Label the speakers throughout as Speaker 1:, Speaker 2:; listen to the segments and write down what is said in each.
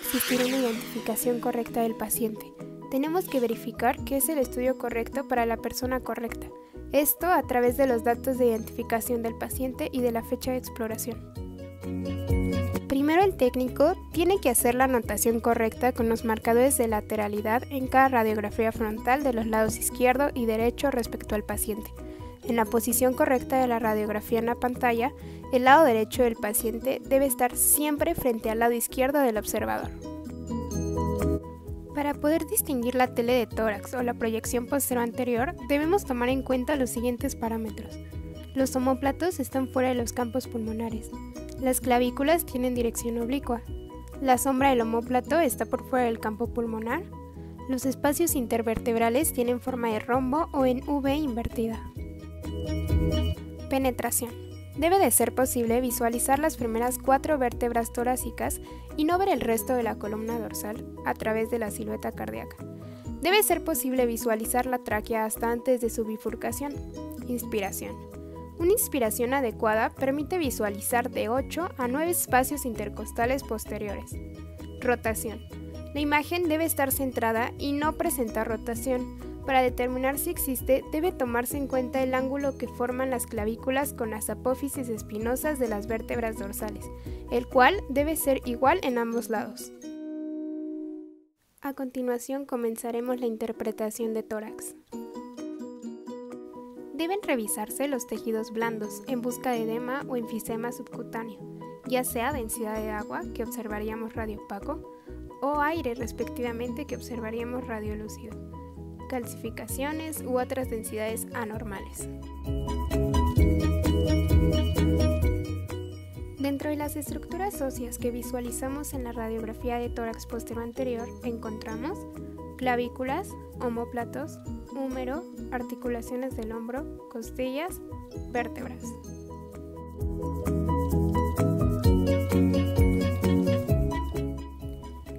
Speaker 1: existir una identificación correcta del paciente. Tenemos que verificar que es el estudio correcto para la persona correcta. Esto a través de los datos de identificación del paciente y de la fecha de exploración. Primero, el técnico tiene que hacer la anotación correcta con los marcadores de lateralidad en cada radiografía frontal de los lados izquierdo y derecho respecto al paciente. En la posición correcta de la radiografía en la pantalla, el lado derecho del paciente debe estar siempre frente al lado izquierdo del observador. Para poder distinguir la tele de tórax o la proyección posterior-anterior, debemos tomar en cuenta los siguientes parámetros. Los omóplatos están fuera de los campos pulmonares. Las clavículas tienen dirección oblicua. La sombra del omóplato está por fuera del campo pulmonar. Los espacios intervertebrales tienen forma de rombo o en V invertida. Penetración. Debe de ser posible visualizar las primeras 4 vértebras torácicas y no ver el resto de la columna dorsal a través de la silueta cardíaca. Debe ser posible visualizar la tráquea hasta antes de su bifurcación. Inspiración. Una inspiración adecuada permite visualizar de 8 a 9 espacios intercostales posteriores. Rotación. La imagen debe estar centrada y no presentar rotación. Para determinar si existe, debe tomarse en cuenta el ángulo que forman las clavículas con las apófisis espinosas de las vértebras dorsales, el cual debe ser igual en ambos lados. A continuación comenzaremos la interpretación de tórax. Deben revisarse los tejidos blandos en busca de edema o enfisema subcutáneo, ya sea densidad de agua, que observaríamos radio opaco, o aire respectivamente, que observaríamos radio lúcido, calcificaciones u otras densidades anormales. Dentro de las estructuras óseas que visualizamos en la radiografía de tórax posterior-anterior encontramos clavículas, omóplatos, húmero, articulaciones del hombro, costillas, vértebras.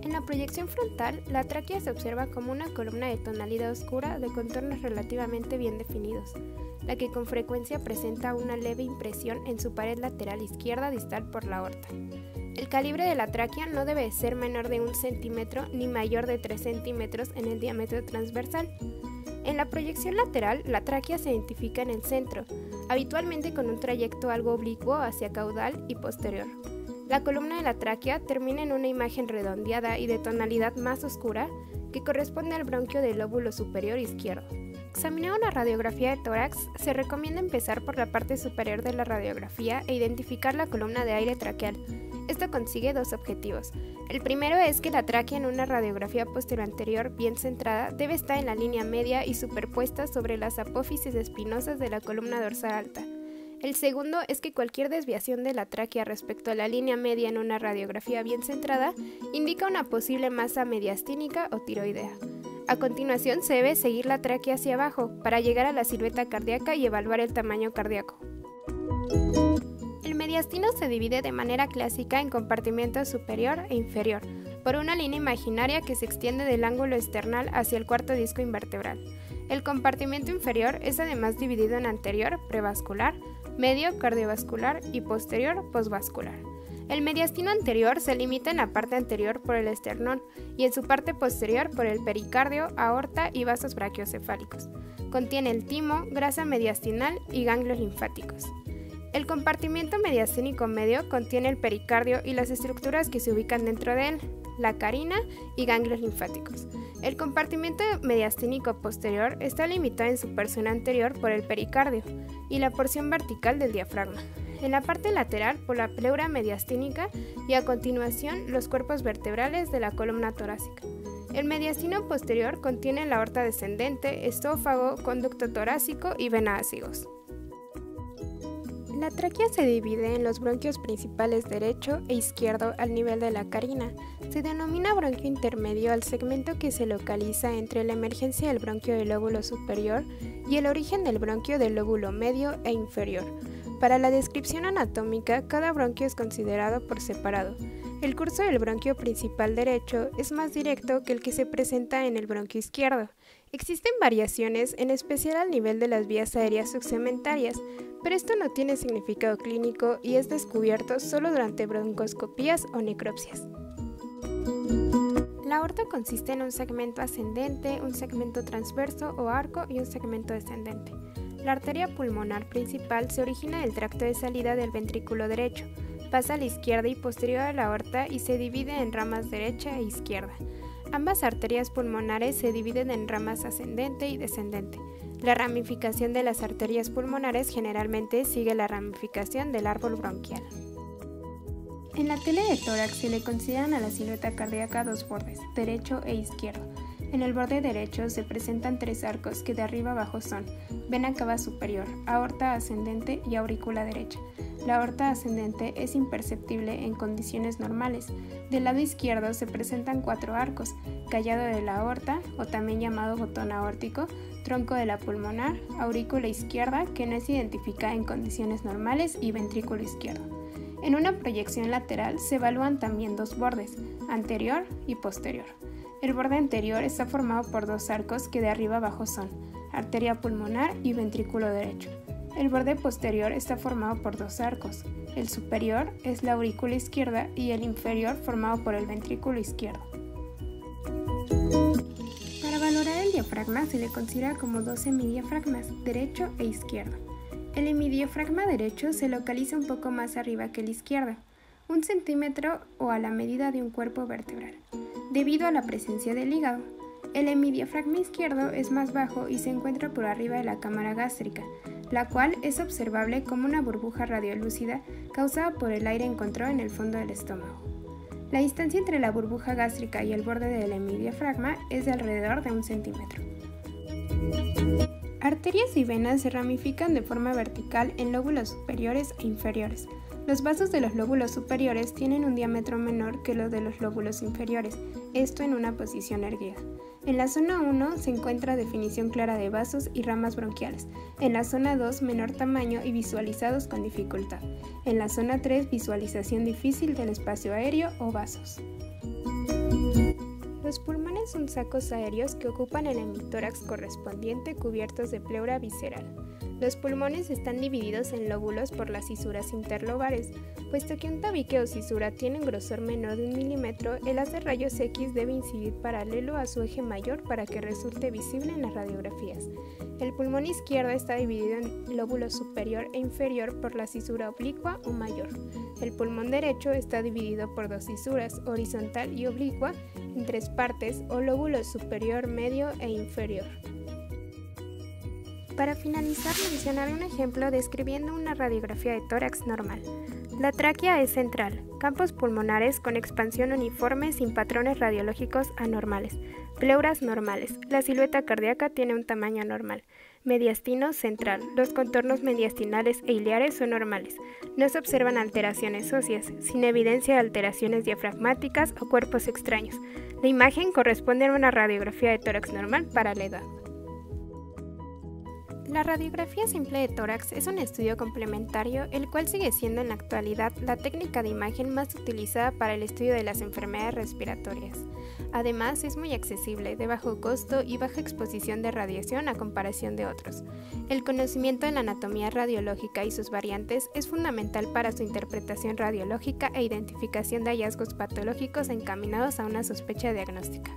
Speaker 1: En la proyección frontal, la tráquea se observa como una columna de tonalidad oscura de contornos relativamente bien definidos, la que con frecuencia presenta una leve impresión en su pared lateral izquierda distal por la aorta. El calibre de la tráquea no debe ser menor de 1 centímetro ni mayor de 3 centímetros en el diámetro transversal. En la proyección lateral, la tráquea se identifica en el centro, habitualmente con un trayecto algo oblicuo hacia caudal y posterior. La columna de la tráquea termina en una imagen redondeada y de tonalidad más oscura que corresponde al bronquio del lóbulo superior izquierdo. Examinar una radiografía de tórax, se recomienda empezar por la parte superior de la radiografía e identificar la columna de aire traqueal. Esto consigue 2 objetivos. El primero es que la tráquea en una radiografía posterior-anterior bien centrada debe estar en la línea media y superpuesta sobre las apófisis espinosas de la columna dorsal alta. El segundo es que cualquier desviación de la tráquea respecto a la línea media en una radiografía bien centrada indica una posible masa mediastínica o tiroidea. A continuación se debe seguir la tráquea hacia abajo para llegar a la silueta cardíaca y evaluar el tamaño cardíaco. El mediastino se divide de manera clásica en compartimientos superior e inferior, por una línea imaginaria que se extiende del ángulo esternal hacia el cuarto disco invertebral. El compartimento inferior es además dividido en anterior, prevascular, medio, cardiovascular y posterior, posvascular. El mediastino anterior se limita en la parte anterior por el esternón y en su parte posterior por el pericardio, aorta y vasos brachiocefálicos. Contiene el timo, grasa mediastinal y ganglios linfáticos. El compartimiento mediastínico medio contiene el pericardio y las estructuras que se ubican dentro de él, la carina y ganglios linfáticos. El compartimento mediastínico posterior está limitado en su porción anterior por el pericardio y la porción vertical del diafragma. En la parte lateral por la pleura mediastínica y a continuación los cuerpos vertebrales de la columna torácica. El mediastino posterior contiene la aorta descendente, esófago, conducto torácico y vena ácigos. La tráquea se divide en los bronquios principales derecho e izquierdo al nivel de la carina. Se denomina bronquio intermedio al segmento que se localiza entre la emergencia del bronquio del lóbulo superior y el origen del bronquio del lóbulo medio e inferior. Para la descripción anatómica, cada bronquio es considerado por separado. El curso del bronquio principal derecho es más directo que el que se presenta en el bronquio izquierdo. Existen variaciones, en especial al nivel de las vías aéreas subsegmentarias, pero esto no tiene significado clínico y es descubierto solo durante broncoscopías o necropsias. La aorta consiste en un segmento ascendente, un segmento transverso o arco y un segmento descendente. La arteria pulmonar principal se origina del tracto de salida del ventrículo derecho, pasa a la izquierda y posterior a la aorta y se divide en ramas derecha e izquierda. Ambas arterias pulmonares se dividen en ramas ascendente y descendente. La ramificación de las arterias pulmonares generalmente sigue la ramificación del árbol bronquial. En la tele de tórax se le consideran a la silueta cardíaca dos bordes, derecho e izquierdo. En el borde derecho se presentan tres arcos que de arriba abajo son vena cava superior, aorta ascendente y aurícula derecha. La aorta ascendente es imperceptible en condiciones normales. Del lado izquierdo se presentan cuatro arcos, callado de la aorta, o también llamado botón aórtico, tronco de la pulmonar, aurícula izquierda, que no se identifica en condiciones normales, y ventrículo izquierdo. En una proyección lateral se evalúan también dos bordes, anterior y posterior. El borde anterior está formado por dos arcos que de arriba abajo son arteria pulmonar y ventrículo derecho. El borde posterior está formado por dos arcos. El superior es la aurícula izquierda y el inferior formado por el ventrículo izquierdo. Para valorar el diafragma se le considera como dos hemidiafragmas, derecho e izquierdo. El hemidiafragma derecho se localiza un poco más arriba que el izquierdo, 1 centímetro o a la medida de un cuerpo vertebral, debido a la presencia del hígado. El hemidiafragma izquierdo es más bajo y se encuentra por arriba de la cámara gástrica, la cual es observable como una burbuja radiolúcida causada por el aire encontrado en el fondo del estómago. La distancia entre la burbuja gástrica y el borde del hemidiafragma es de alrededor de 1 centímetro. Arterias y venas se ramifican de forma vertical en lóbulos superiores e inferiores. Los vasos de los lóbulos superiores tienen un diámetro menor que los de los lóbulos inferiores, esto en una posición erguida. En la zona 1 se encuentra definición clara de vasos y ramas bronquiales. En la zona 2 menor tamaño y visualizados con dificultad. En la zona 3 visualización difícil del espacio aéreo o vasos. Los pulmones son sacos aéreos que ocupan el hemitórax correspondiente cubiertos de pleura visceral. Los pulmones están divididos en lóbulos por las cisuras interlobares. Puesto que un tabique o cisura tiene un grosor menor de 1 milímetro, el haz de rayos X debe incidir paralelo a su eje mayor para que resulte visible en las radiografías. El pulmón izquierdo está dividido en lóbulo superior e inferior por la cisura oblicua o mayor. El pulmón derecho está dividido por dos cisuras, horizontal y oblicua, en tres partes o lóbulos superior, medio e inferior. Para finalizar, mencionaré un ejemplo describiendo una radiografía de tórax normal. La tráquea es central, campos pulmonares con expansión uniforme sin patrones radiológicos anormales, pleuras normales, la silueta cardíaca tiene un tamaño normal, mediastino central, los contornos mediastinales e iliares son normales, no se observan alteraciones óseas, sin evidencia de alteraciones diafragmáticas o cuerpos extraños. La imagen corresponde a una radiografía de tórax normal para la edad. La radiografía simple de tórax es un estudio complementario, el cual sigue siendo en la actualidad la técnica de imagen más utilizada para el estudio de las enfermedades respiratorias. Además, es muy accesible, de bajo costo y baja exposición de radiación a comparación de otros. El conocimiento de la anatomía radiológica y sus variantes es fundamental para su interpretación radiológica e identificación de hallazgos patológicos encaminados a una sospecha diagnóstica.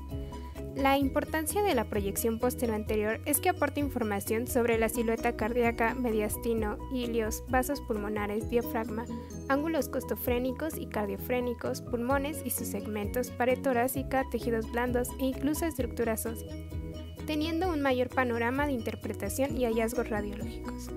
Speaker 1: La importancia de la proyección posterior-anterior es que aporta información sobre la silueta cardíaca, mediastino, ilios, vasos pulmonares, diafragma, ángulos costofrénicos y cardiofrénicos, pulmones y sus segmentos, pared torácica, tejidos blandos e incluso estructuras óseas, teniendo un mayor panorama de interpretación y hallazgos radiológicos.